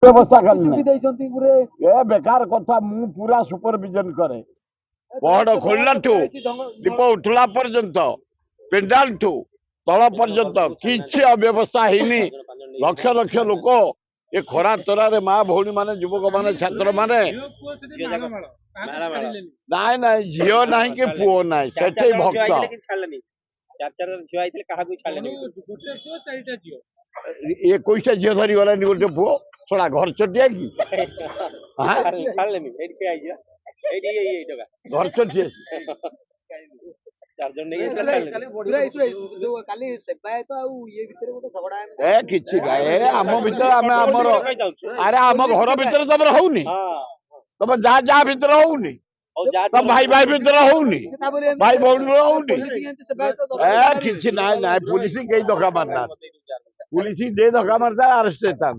व्यवस्था ए बेकार कथा मु पूरा सुपरविजन करे पहड़ खोलना दीप उठला पर्यंत पेंडाल ठू तल पर्यंत किसी अव्यवस्था हैनी लक्ष लक्ष लोक ए खरा तरारे माँ भौणी माने युवक माने छात्र माने नाई नाई झील ना कि पुओ ना से भक्त एक झील धरी गला गोटे पुओ छोड़ा घर चटिया कि घर चटिया ए किछि आम भीतर अरे आम घर भीतर तुम होनी तुम जा जा भीतर होनी तम भाई भाई भीतर होनी भाई भौणी होनी ए किछि ना पुलिस कई धक्का मारना पुलिस जे धक्का मारता अरेस्ट होता